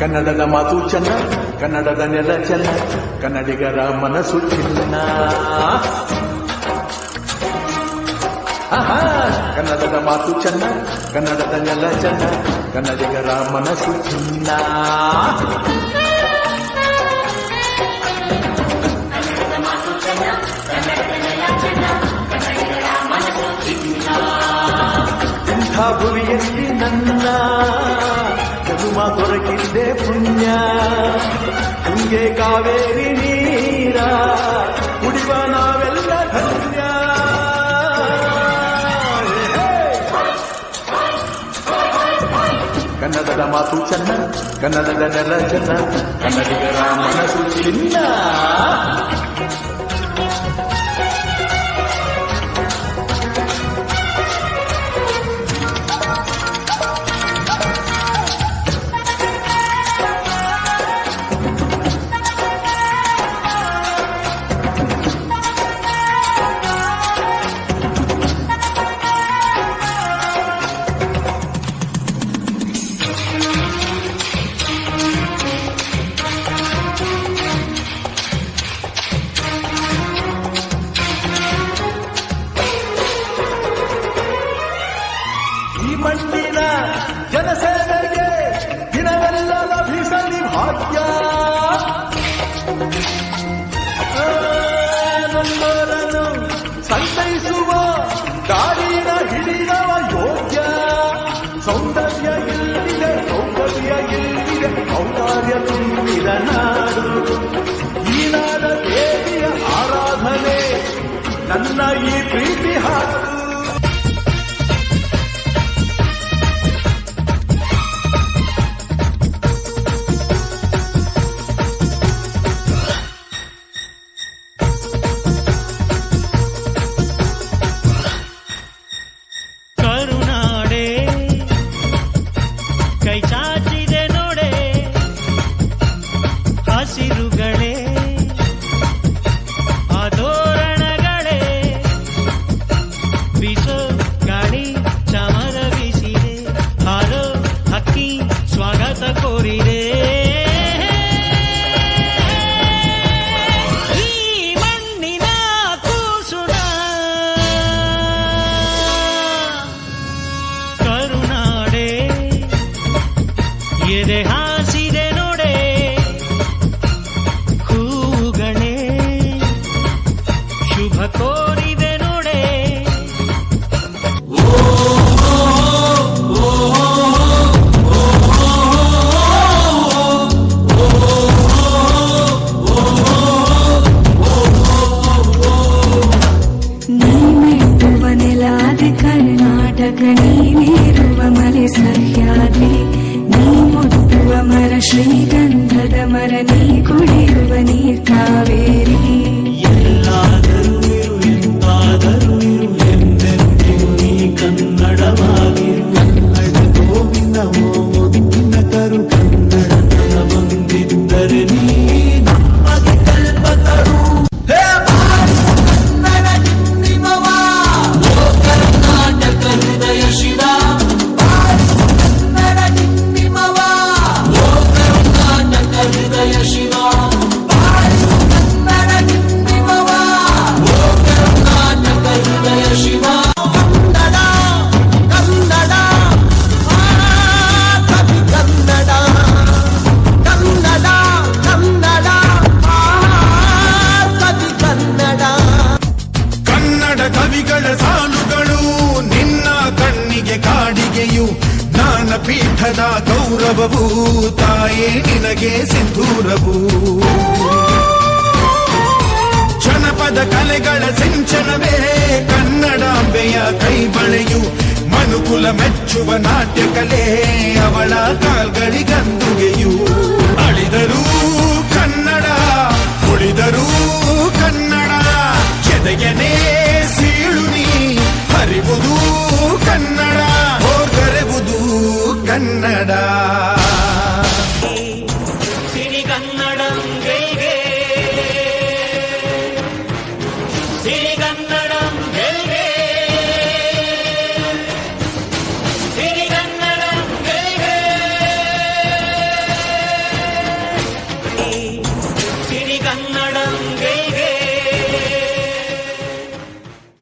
ಕನ್ನಡದ ಮಾತು ಚೆನ್ನ, ಕನ್ನಡದ ನೆಲ ಚೆನ್ನ, ಕನ್ನಡಿಗರ ಮನಸ್ಸು ಚಿನ್ನ. ಕನ್ನಡದ ಮಾತು ಚೆನ್ನ, ಕನ್ನಡದ ನೆಲ ಚೆನ್ನ, ಕನ್ನಡಿಗರ ಮನಸ್ಸು ಚಿನ್ನ. ಇಂಥ ಭುವಿಯಲ್ಲಿ ನನ್ನ ಜನ್ಮ ದೊರಕಿದ್ದೆ ಪುಣ್ಯ. ತುಂಗೆ ಕಾವೇರಿ ನೀರ ಕುಡಿವ ನಾವೆಲ್ಲ ಧನ್ಯ. ಕನ್ನಡದ ಮಾತು ಚೆನ್ನ, ಕನ್ನಡದ ನೆಲ ಚೆನ್ನ, ಕನ್ನಡಿಗರ ಮನಸ್ಸು ಚಿನ್ನ. ಮಣ್ಣಿನ ಜನಸೇವೆಗೆ ದಿನವೆಲ್ಲ ಲಭಿಸಲಿ ಭಾಗ್ಯ. ನಮ್ಮರನ್ನು ಸಂತೈಸುವ ದಾರಿನ ಹಿಡಿಯವ ಯೋಗ್ಯ. ಸೌಂದರ್ಯ ಇಲ್ಲಿದೆ, ಸೌಂದರ್ಯ ಇಲ್ಲಿದೆ, ಔದಾರ್ಯ ತುಂಬಿದ ನಾಡು. ಈ ನಾಡ ದೇವಿಯ ಆರಾಧನೆ ನನ್ನ ಈ ಪ್ರೀತಿ ಹಾಡು. ಕೈ ಚಾಚಿದೆ ನೋಡೆ ಹಸಿರುಗಳೇ, ಆದೋರಣಗಳೇ, ಬೀಸೋ ಗಾಳಿ ಚಮರ ಬೀಸಿದೆ, ಹಾರೋ ಹಕ್ಕಿ ಸ್ವಾಗತ ಕೋರಿದೆ. ಈ ಮಣ್ಣಿನ ಕೂಸುಣ ಕರುನಾಡೆ ಎದೆ ಹಾಸಿದೆ ನೋಡೆ ಹೂಗಳೇ, ಶುಭ ಕೋರಿದೆ ನೋಡೆ. ನೀವಿರುವ ನೆಲಾದೆ ಕರ್ನಾಟಕ, ನೀವಿರುವ ಮಲೆ ಸಹ್ಯಾದ್ರಿ, ನೀ ಮುಟ್ಟುವ ಮರ ಶ್ರೀಗಂಧದ ಮರ, ನೀ ಕುಡಿಯುವ ನೀರ್ ಕಾವೇರಿ. ಎಲ್ಲಾದರೂ ಇರು ಎಂದಾದರೂ ಇರು ಎಂದೆಂದಿಗೂ ನೀ ಕನ್ನಡವಾಗಿರು. ಕನ್ನಡ ಗೋವಿನ ಮುದ್ದಿನ ಕರು ಕನ್ನಡ ತನ ಬಂದಿದ್ದರೆ ನೀ ನಮಗೆ ಕಲ್ಪತರು. ಕರ್ನಾಟಕ ಹೃದಯ ಶಿವ ಹೃದಯ ಶಿವ ಕರ್ನಾಟಕ ಹೃದಯ ಶಿವ. ಕನ್ನಡ ಕನ್ನಡ ಕವಿ ಕನ್ನಡ, ಕನ್ನಡ ಕನ್ನಡ ಕವಿ ಕನ್ನಡ. ಕನ್ನಡ ಕವಿಗಳ ಸಾಲುಗಳು ನಿನ್ನ ಕಣ್ಣಿಗೆ ಕಾಡಿಗೆಯು, ಜ್ಞಾನಪೀಠದ ಗೌರವವು ತಾಯೇ ನಿನಗೆ ಸಿಂಧೂರವು. ಜನಪದ ಕಲೆಗಳ ಸಿಂಚನವೇ ಕನ್ನಡಾಂಬೆಯ ಕೈಬಳೆಯು, ಮನುಕುಲ ಮೆಚ್ಚುವ ನಾಟ್ಯ ಕಲೆ ಅವಳ ಕಾಲ್ಗಳಿಗಂದುಗೆಯು. ಅಳಿದರೂ ಕನ್ನಡ, ಉಳಿದರೂ ಕನ್ನಡ, ಎದೆಯನೇ ಸೀಳು ನೀ ಹರಿವುದು ಕನ್ನಡ, ಹೋಗರೆವುದು ಕನ್ನಡ. ಸಿರಿಗನ್ನಡಂ ಗೈಗೆ, ಸಿರಿಗನ್ನಡ